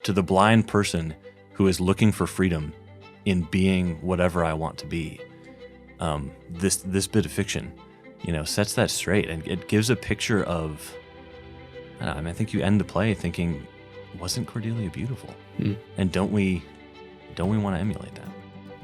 to the blind person who is looking for freedom in being whatever I want to be. This bit of fiction, sets that straight, and it gives a picture of. I think you end the play thinking, wasn't Cordelia beautiful? And don't we want to emulate that?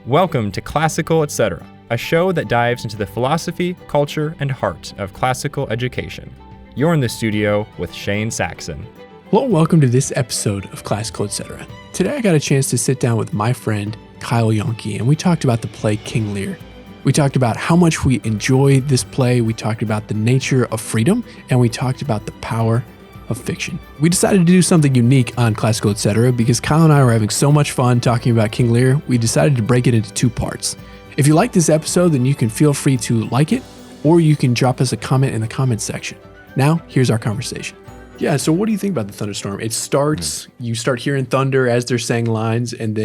Welcome to Classical Etc., a show that dives into the philosophy, culture, and heart of classical education. You're in the studio with Shane Saxon. Hello, welcome to this episode of Classical Etc. Today I got a chance to sit down with my friend Kyle Janke, and we talked about the play King Lear. We talked about how much we enjoy this play, we talked about the nature of freedom, and we talked about the power of fiction. We decided to do something unique on Classical Etc. because Kyle and I were having so much fun talking about King Lear, we decided to break it into two parts. If you like this episode, then you can feel free to like it, or you can drop us a comment in the comments section. Now, here's our conversation. Yeah, so what do you think about the Thunderstorm? It starts, you start hearing thunder as they're saying lines, and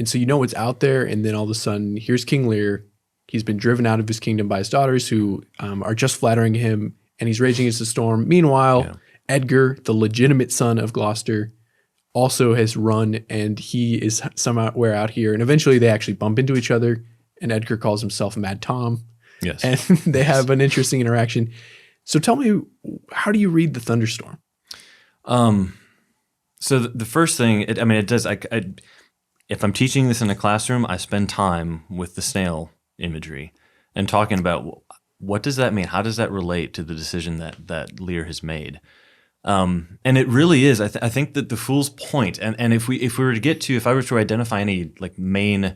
so you know it's out there, and then all of a sudden, here's King Lear. He's been driven out of his kingdom by his daughters who are just flattering him, and he's raging against the storm. Meanwhile, Edgar, the legitimate son of Gloucester, also has run, and he is somewhere out here. And eventually they actually bump into each other, and Edgar calls himself Mad Tom. Yes. And they have an interesting interaction. So tell me, how do you read the Thunderstorm? So the first thing, it does. If I'm teaching this in a classroom, I spend time with the snail imagery and talking about what does that mean? How does that relate to the decision that Lear has made? And it really is. I think that the fool's point, and if I were to identify any main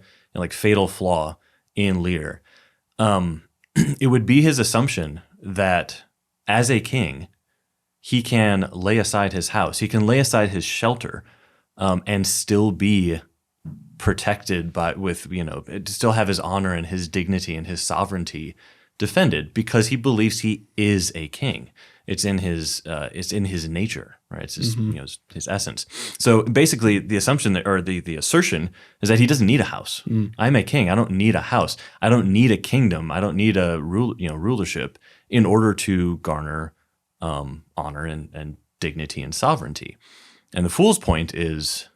fatal flaw in Lear, it would be his assumption that as a king, he can lay aside his house, he can lay aside his shelter, and still be protected still have his honor and his dignity and his sovereignty defended because he believes he is a king. It's in his nature, right? It's his, his essence. So basically, the assumption the assertion is that he doesn't need a house. I'm a king. I don't need a house. I don't need a kingdom. I don't need a rulership in order to garner honor and dignity and sovereignty. And the fool's point is,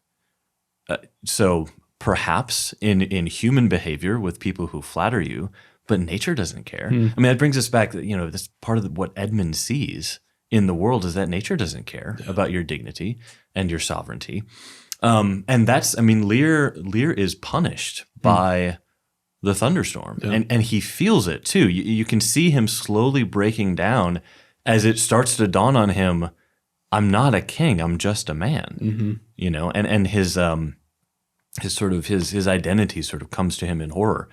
so perhaps in human behavior with people who flatter you. But nature doesn't care. That brings us back that, that's part of what Edmund sees in the world is that nature doesn't care about your dignity and your sovereignty. And that's, Lear is punished by the thunderstorm and he feels it too. You can see him slowly breaking down as it starts to dawn on him, I'm not a king, I'm just a man, and his identity sort of comes to him in horror.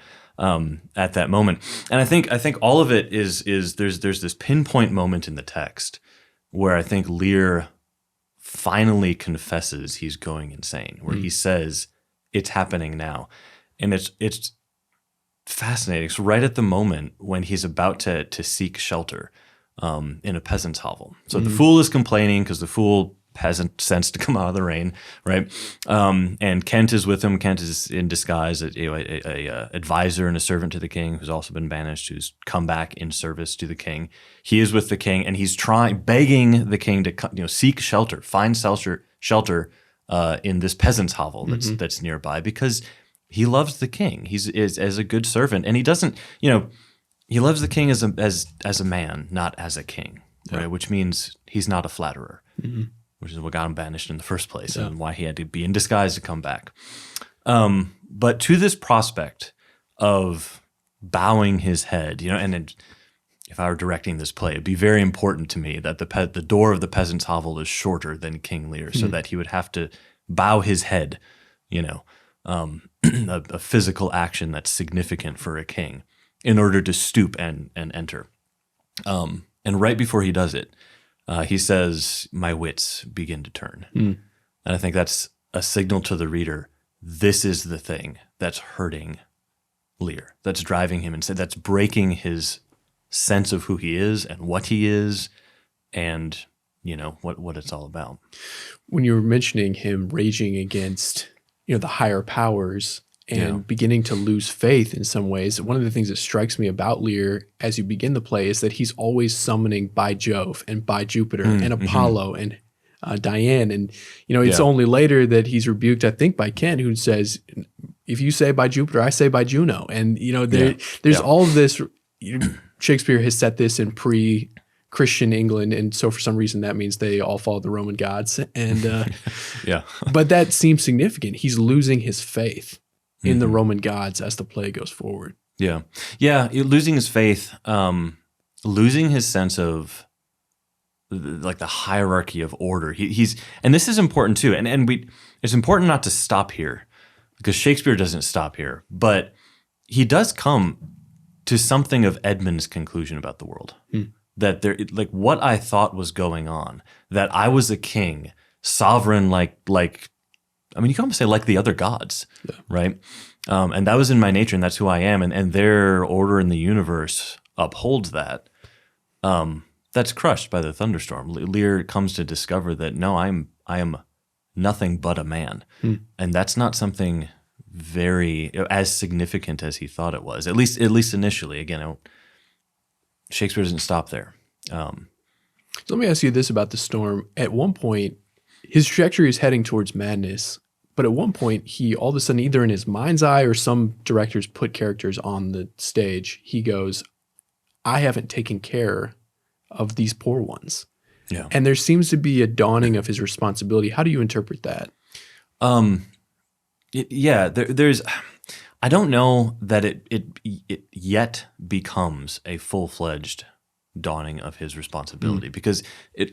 At that moment. And I think all of it is there's this pinpoint moment in the text where I think Lear finally confesses he's going insane, where he says, it's happening now. And it's fascinating. It's right at the moment when he's about to seek shelter in a peasant's hovel. So the fool is complaining because the fool hasn't sensed to come out of the rain, right? And Kent is with him. Kent is in disguise, a advisor and a servant to the king who's also been banished, who's come back in service to the king. He is with the king, and he's begging the king to seek shelter, find shelter in this peasant's hovel that's nearby because he loves the king. He's as a good servant, and he doesn't, he loves the king as a man, not as a king, right? Which means he's not a flatterer. Which is what got him banished in the first place and why he had to be in disguise to come back. But to this prospect of bowing his head, and if I were directing this play, it'd be very important to me that the door of the peasant's hovel is shorter than King Lear so that he would have to bow his head, a physical action that's significant for a king in order to stoop and enter. And right before he does it, he says, my wits begin to turn. And I think that's a signal to the reader. This is the thing that's hurting Lear, that's driving him insane, that's breaking his sense of who he is and what he is and, what it's all about. When you were mentioning him raging against, the higher powers and beginning to lose faith in some ways, one of the things that strikes me about Lear as you begin the play is that he's always summoning by Jove and by Jupiter and Apollo and Diane. And, it's only later that he's rebuked, I think, by Ken, who says, if you say by Jupiter, I say by Juno. And, there's all of this. Shakespeare has set this in pre-Christian England. And so for some reason, that means they all follow the Roman gods. And but that seems significant. He's losing his faith in the Roman gods as the play goes forward. Yeah. Yeah. Losing his faith, losing his sense of like the hierarchy of order. And this is important too. And it's important not to stop here because Shakespeare doesn't stop here, but he does come to something of Edmund's conclusion about the world. That there, like what I thought was going on, that I was a king, sovereign, you can almost say like the other gods, right? And that was in my nature, and that's who I am, and their order in the universe upholds that. That's crushed by the thunderstorm. Lear comes to discover that no, I am nothing but a man, and that's not something very as significant as he thought it was. At least initially. Again, Shakespeare doesn't stop there. So let me ask you this about the storm. At one point, his trajectory is heading towards madness, but at one point, he all of a sudden, either in his mind's eye or some directors put characters on the stage, he goes, I haven't taken care of these poor ones. Yeah. And there seems to be a dawning of his responsibility. How do you interpret that? There's I don't know that it yet becomes a full-fledged dawning of his responsibility because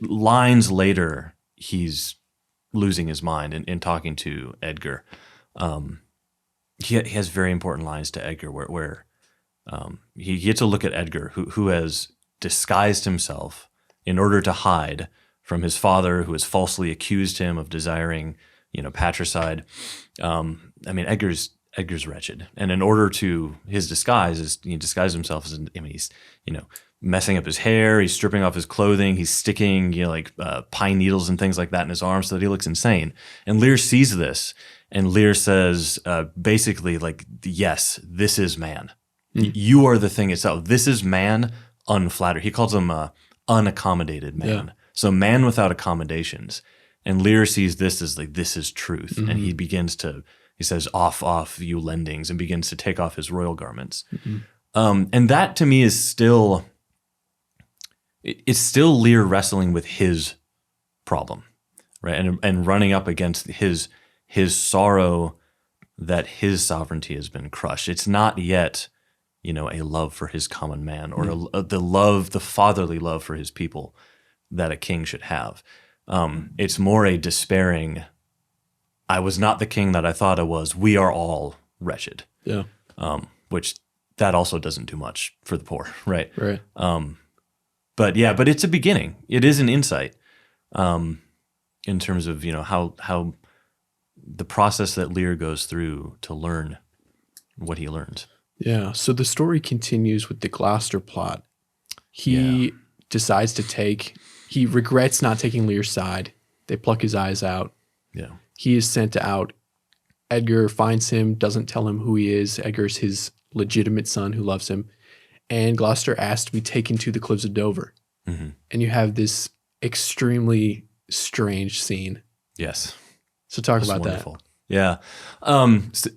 lines later he's losing his mind in talking to Edgar. He has very important lines to Edgar where he gets a look at Edgar who has disguised himself in order to hide from his father, who has falsely accused him of desiring, patricide. Edgar's wretched, and in order to his disguise is he disguises himself as he's messing up his hair, he's stripping off his clothing, he's sticking pine needles and things like that in his arms so that he looks insane. And Lear sees this, and Lear says basically yes, this is man. You are the thing itself. This is man unflattered. He calls him unaccommodated man. Yeah. So man without accommodations. And Lear sees this as this is truth. And he says, off, you lendings, and begins to take off his royal garments. And that to me is still Lear wrestling with his problem, right? And running up against his sorrow that his sovereignty has been crushed. It's not yet, a love for his common man or the fatherly love for his people that a king should have. It's more a despairing, I was not the king that I thought I was. We are all wretched. Yeah. Which that also doesn't do much for the poor, right? Right. But it's a beginning. It is an insight in terms of, how the process that Lear goes through to learn what he learns. Yeah. So the story continues with the Gloucester plot. He decides he regrets not taking Lear's side. They pluck his eyes out. Yeah. He is sent out. Edgar finds him, doesn't tell him who he is. Edgar's his legitimate son who loves him. And Gloucester asks to be taken to the cliffs of Dover. And you have this extremely strange scene. Yes. So talk about wonderful. That. Yeah. So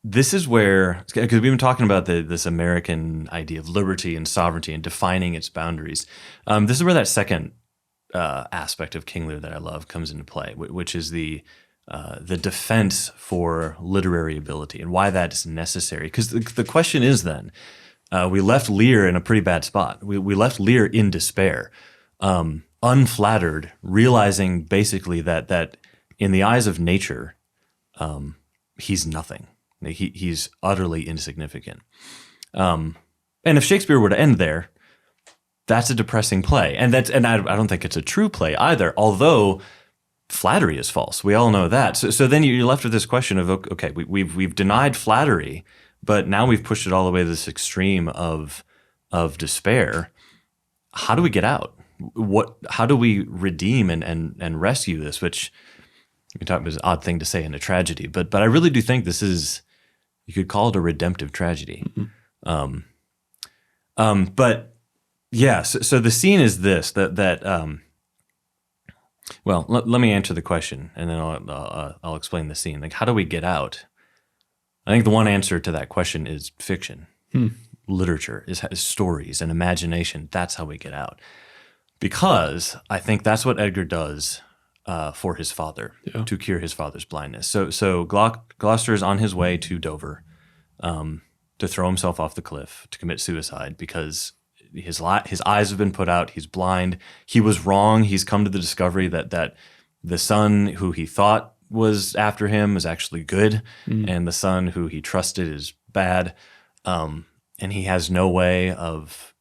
this is where, because we've been talking about this American idea of liberty and sovereignty and defining its boundaries. This is where that second aspect of King Lear that I love comes into play, which is the defense for literary ability and why that's necessary. Because the question is then, we left Lear in a pretty bad spot. We left Lear in despair, unflattered, realizing basically that in the eyes of nature, he's nothing. He's utterly insignificant. And if Shakespeare were to end there, that's a depressing play. And I don't think it's a true play either, although flattery is false. We all know that. So then you're left with this question of, okay, we've denied flattery, but now we've pushed it all the way to this extreme of despair. How do we get out? How do we redeem and rescue this? Which you can talk about, is an odd thing to say in a tragedy, but I really do think this is, you could call it a redemptive tragedy. But yeah, so the scene is this, that Well, let me answer the question, and then I'll explain the scene. Like, how do we get out? I think the one answer to that question is fiction. Literature is stories and imagination. That's how we get out. Because I think that's what Edgar does for his father, to cure his father's blindness. So Gloucester is on his way to Dover to throw himself off the cliff, to commit suicide, because his eyes have been put out. He's blind. He was wrong. He's come to the discovery that the son who he thought was after him is actually good, and the son who he trusted is bad. And he has no way of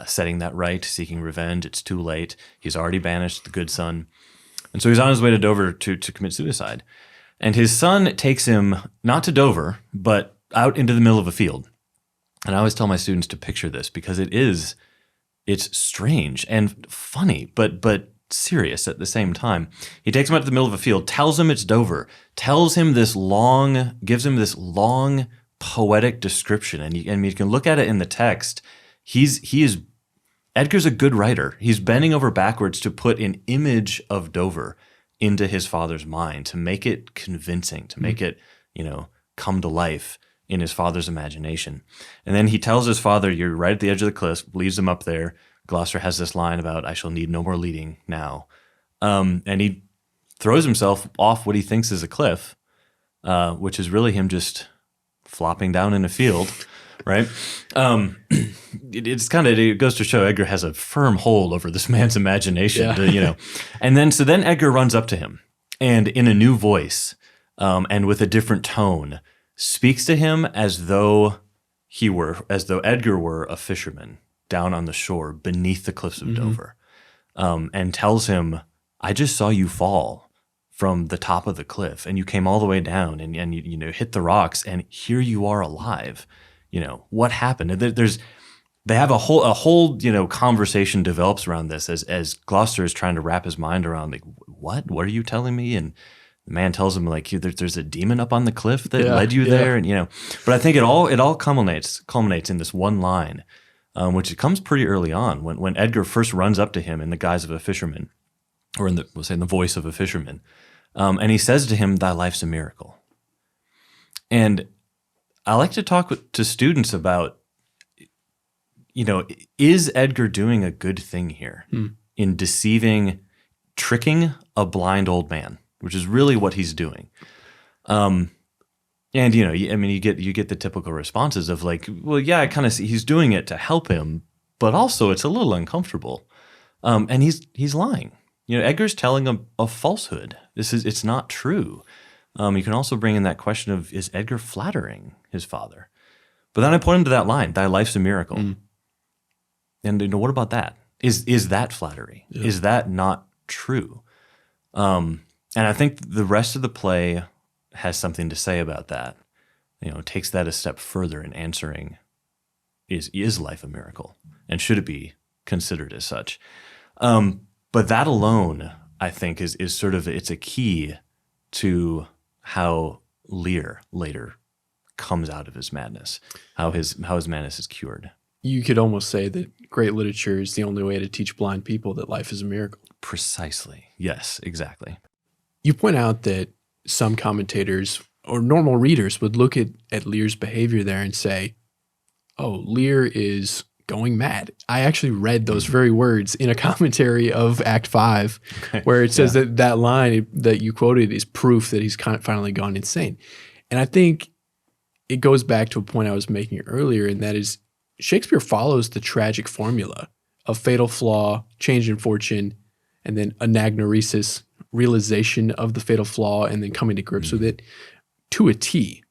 setting that right, seeking revenge. It's too late. He's already banished the good son. And so he's on his way to Dover to commit suicide. And his son takes him not to Dover, but out into the middle of a field. And I always tell my students to picture this, because it's strange and funny, but serious at the same time. He takes him out to the middle of a field, tells him it's Dover, gives him this long poetic description. And you can look at it in the text. Edgar's a good writer. He's bending over backwards to put an image of Dover into his father's mind, to make it convincing, to make it, come to life in his father's imagination. And then he tells his father, you're right at the edge of the cliff, leads him up there. Gloucester has this line about, I shall need no more leading now. And he throws himself off what he thinks is a cliff, which is really him just flopping down in a field, right? It goes to show Edgar has a firm hold over this man's imagination, And then Edgar runs up to him, and in a new voice, and with a different tone, speaks to him as though Edgar were a fisherman down on the shore beneath the cliffs of Dover, and tells him, I just saw you fall from the top of the cliff, and you came all the way down, and you hit the rocks, and here you are alive. What happened? They have a whole conversation develops around this as Gloucester is trying to wrap his mind around, like, what are you telling me? And the man tells him, like, there's a demon up on the cliff that led you there, and But I think it all culminates in this one line, which it comes pretty early on when Edgar first runs up to him in the guise of a fisherman, or in the voice of a fisherman, and he says to him, "Thy life's a miracle." And I like to talk to students about, is Edgar doing a good thing here in tricking a blind old man, which is really what he's doing. And you get the typical responses of like, well, yeah, I kind of see he's doing it to help him, but also it's a little uncomfortable. And he's lying. Edgar's telling a falsehood. It's not true. You can also bring in that question of, is Edgar flattering his father? But then I point him to that line, "Thy life's a miracle." And what about that? Is that flattery? Yeah. Is that not true? And I think the rest of the play has something to say about that. Takes that a step further in answering, is life a miracle? And should it be considered as such? But that alone, I think, is sort of, it's a key to how Lear later comes out of his madness, how his madness is cured. You could almost say that great literature is the only way to teach blind people that life is a miracle. Precisely. Yes, exactly. You point out that some commentators or normal readers would look at Lear's behavior there and say, oh, Lear is going mad. I actually read those very words in a commentary of Act 5, where it says that line that you quoted is proof that he's finally gone insane. And I think it goes back to a point I was making earlier, and that is Shakespeare follows the tragic formula of fatal flaw, change in fortune, and then anagnoresis, realization of the fatal flaw, and then coming to grips with it to a T.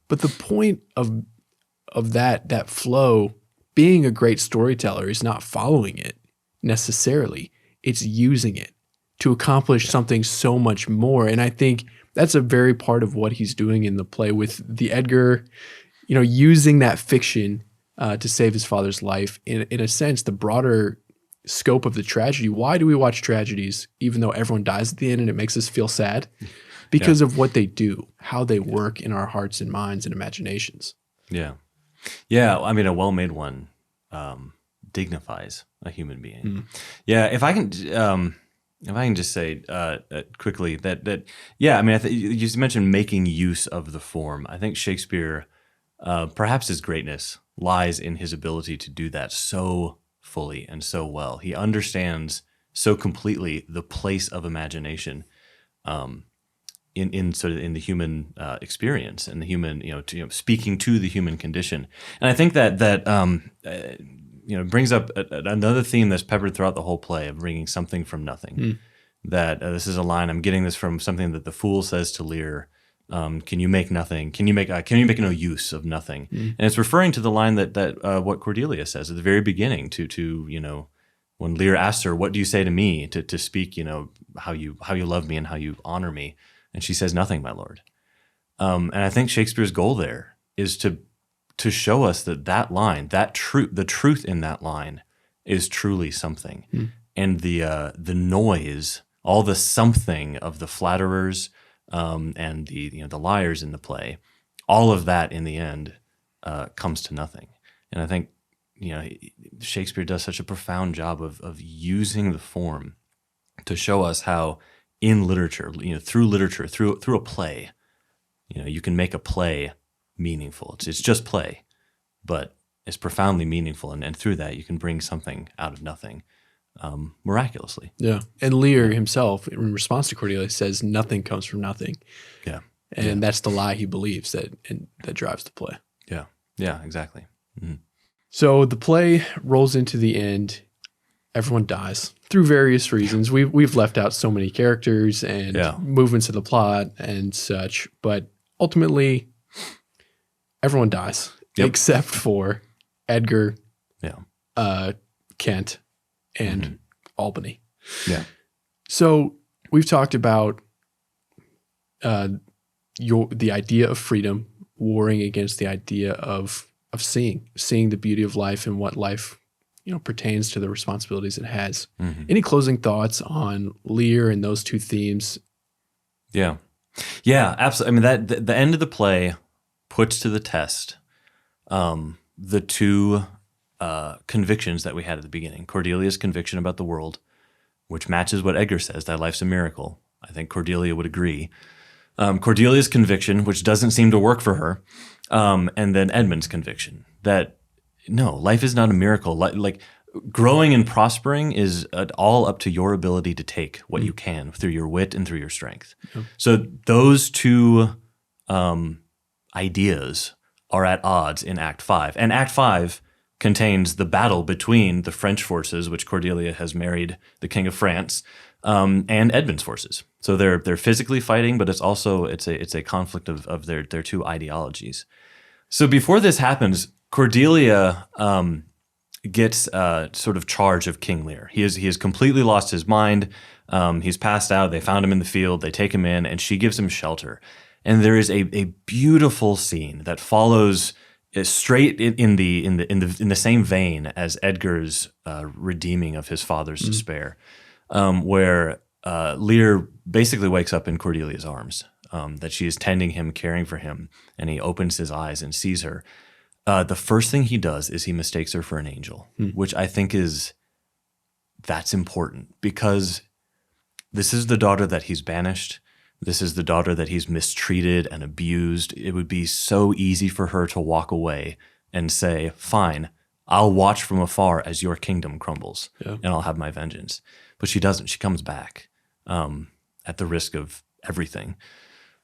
But the point of that flow, being a great storyteller, is not following it necessarily. It's using it to accomplish something so much more. And I think that's a very part of what he's doing in the play with the Edgar, using that fiction to save his father's life. In a sense, the broader scope of the tragedy. Why do we watch tragedies even though everyone dies at the end and it makes us feel sad? Because of what they do, how they work in our hearts and minds and imaginations. Yeah. Yeah, I mean, a well-made one dignifies a human being. Yeah, if I can just say quickly that yeah, I mean, you mentioned making use of the form. I think Shakespeare, perhaps his greatness lies in his ability to do that so fully and so well. He understands so completely the place of imagination in the human experience and the human, speaking to the human condition. And I think that brings up another theme that's peppered throughout the whole play of bringing something from nothing. That this is a line, I'm getting this from something that the fool says to Lear. Can you make nothing? Can you make no use of nothing? And it's referring to the line that what Cordelia says at the very beginning to when Lear asks her, "What do you say to me?" to speak, how you love me and how you honor me, and she says, "Nothing, my lord." And I think Shakespeare's goal there is to show us that line, the truth in that line, is truly something, and the noise, all the something of the flatterers. And the liars in the play, all of that in the end comes to nothing. And I think Shakespeare does such a profound job of using the form to show us how in literature, through a play, you can make a play meaningful. It's just play, but it's profoundly meaningful, and through that you can bring something out of nothing. Miraculously. Yeah. And Lear himself, in response to Cordelia, says nothing comes from nothing. Yeah. And that's the lie he believes that drives the play. Yeah. Yeah, exactly. Mm-hmm. So the play rolls into the end. Everyone dies through various reasons. We've left out so many characters and movements of the plot and such, but ultimately everyone dies except for Edgar, Kent, and Albany. Yeah. So we've talked about the idea of freedom warring against the idea of seeing the beauty of life and what life pertains to the responsibilities it has. Any closing thoughts on Lear and those two themes? Yeah, absolutely. I mean, that the end of the play puts to the test the two convictions that we had at the beginning. Cordelia's conviction about the world, which matches what Edgar says, that life's a miracle. I think Cordelia would agree. Cordelia's conviction, which doesn't seem to work for her, and then Edmund's conviction that no, life is not a miracle. Like growing and prospering is all up to your ability to take what you can through your wit and through your strength. So those two ideas are at odds in Act 5. And Act 5 contains the battle between the French forces, which Cordelia has married the King of France, and Edmund's forces. So they're physically fighting, but it's a conflict of their two ideologies. So before this happens, Cordelia gets sort of charge of King Lear. He has completely lost his mind. He's passed out. They found him in the field. They take him in, and she gives him shelter. And there is a beautiful scene that follows straight in the same vein as Edgar's redeeming of his father's despair, where Lear basically wakes up in Cordelia's arms, that she is tending him, caring for him, and he opens his eyes and sees her. The first thing he does is he mistakes her for an angel, which I think that's important because this is the daughter that he's banished. This is the daughter that he's mistreated and abused. It would be so easy for her to walk away and say, fine, I'll watch from afar as your kingdom crumbles and I'll have my vengeance. But she doesn't. She comes back at the risk of everything.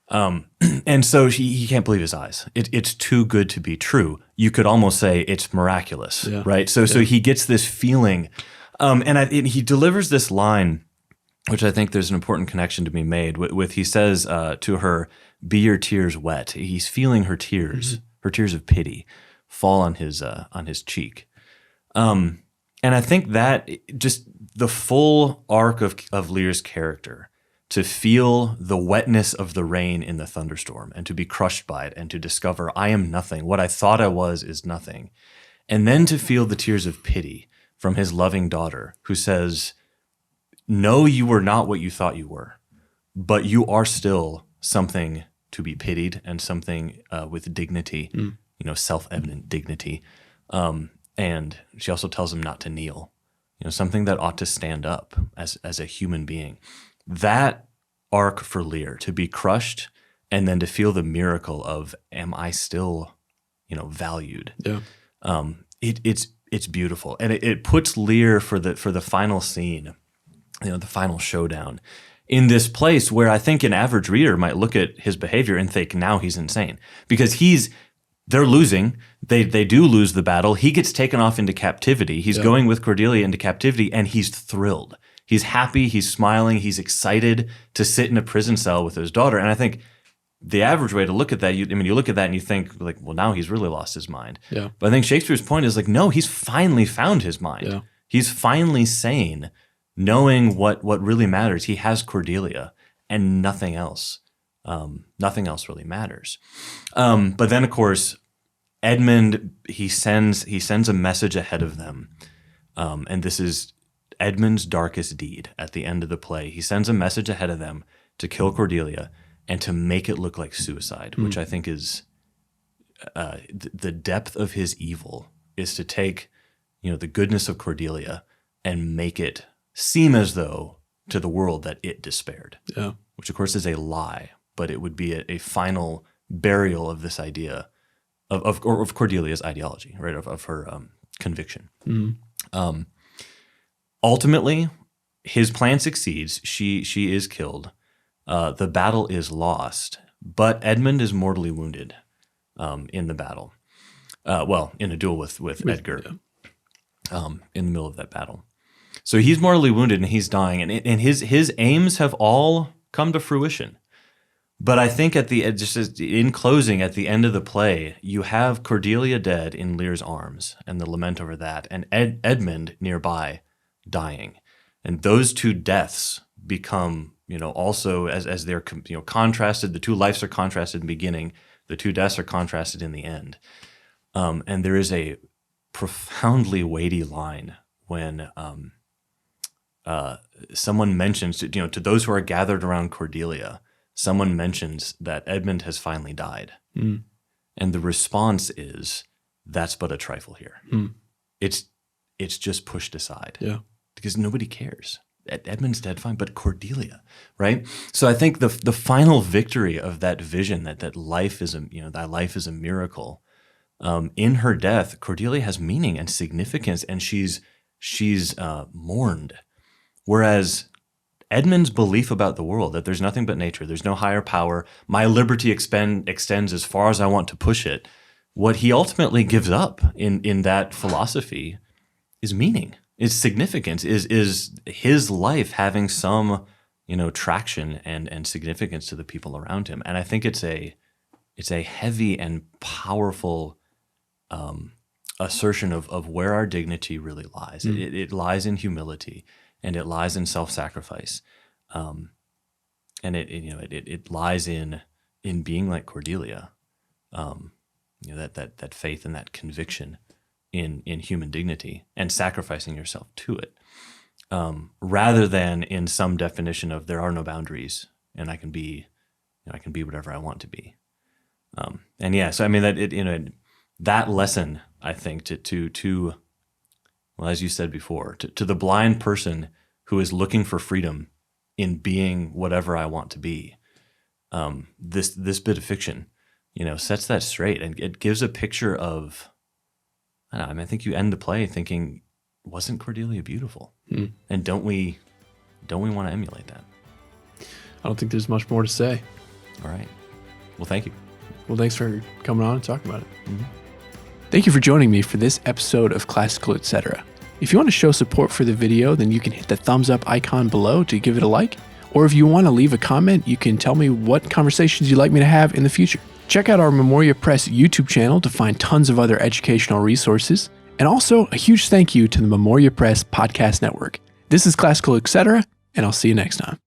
And so he can't believe his eyes. It's too good to be true. You could almost say it's miraculous, right? So he gets this feeling, and he delivers this line, which I think there's an important connection to be made with he says to her, "Be your tears wet." He's feeling her tears of pity, fall on his cheek, and I think that just the full arc of Lear's character. To feel the wetness of the rain in the thunderstorm and to be crushed by it and to discover I am nothing. What I thought I was is nothing. And then to feel the tears of pity from his loving daughter who says, no, you were not what you thought you were, but you are still something to be pitied and something with dignity, self-evident dignity. And she also tells him not to kneel, something that ought to stand up as a human being. That arc for Lear, to be crushed and then to feel the miracle of, am I still, valued? Yeah. It's beautiful. And it puts Lear for the final scene, the final showdown, in this place where I think an average reader might look at his behavior and think, now he's insane. Because they're losing. They do lose the battle. He gets taken off into captivity. He's going with Cordelia into captivity, and he's thrilled. He's happy. He's smiling. He's excited to sit in a prison cell with his daughter. And I think the average way to look at that, you look at that and you think, like, well, now he's really lost his mind. Yeah. But I think Shakespeare's point is, like, no, he's finally found his mind. Yeah. He's finally sane, knowing what really matters. He has Cordelia and nothing else. Nothing else really matters. But then, of course, Edmund, he sends a message ahead of them. And this is Edmund's darkest deed at the end of the play. He sends a message ahead of them to kill Cordelia and to make it look like suicide, which I think is the depth of his evil, is to take, the goodness of Cordelia and make it seem as though to the world that it despaired, which of course is a lie, but it would be a final burial of this idea of Cordelia's ideology, right, of her conviction. Ultimately, his plan succeeds. She is killed. The battle is lost, but Edmund is mortally wounded in the battle. In a duel with Edgar in the middle of that battle. So he's mortally wounded and he's dying, and his aims have all come to fruition. But I think in closing, at the end of the play, you have Cordelia dead in Lear's arms and the lament over that, and Edmund nearby dying. And those two deaths become, also as they're, contrasted, the two lives are contrasted in the beginning, the two deaths are contrasted in the end. And there is a profoundly weighty line when someone mentions, to those who are gathered around Cordelia, someone mentions that Edmund has finally died. And the response is, that's but a trifle here. It's just pushed aside. Yeah. Because nobody cares. Edmund's dead, fine, but Cordelia, right? So I think the final victory of that vision that life is thy life is a miracle. In her death, Cordelia has meaning and significance, and she's mourned. Whereas Edmund's belief about the world, that there's nothing but nature, there's no higher power, my liberty extends as far as I want to push it, what he ultimately gives up in that philosophy is meaning, is significance, is his life having some, traction and significance to the people around him. And I think it's a heavy and powerful assertion of where our dignity really lies. It lies in humility, and it lies in self-sacrifice, and it lies in being like Cordelia, that faith and that conviction in human dignity and sacrificing yourself to it, rather than in some definition of there are no boundaries and I can be whatever I want to be. So I mean that lesson, I think, to well, as you said before, to the blind person who is looking for freedom in being whatever I want to be, this bit of fiction, sets that straight, and it gives a picture of, I think you end the play thinking, wasn't Cordelia beautiful? And don't we want to emulate that? I don't think there's much more to say. All right. Well, thank you. Well, thanks for coming on and talking about it. Thank you for joining me for this episode of Classical Etc. If you want to show support for the video, then you can hit the thumbs up icon below to give it a like. Or if you want to leave a comment, you can tell me what conversations you'd like me to have in the future. Check out our Memoria Press YouTube channel to find tons of other educational resources. And also a huge thank you to the Memoria Press Podcast Network. This is Classical Etc., and I'll see you next time.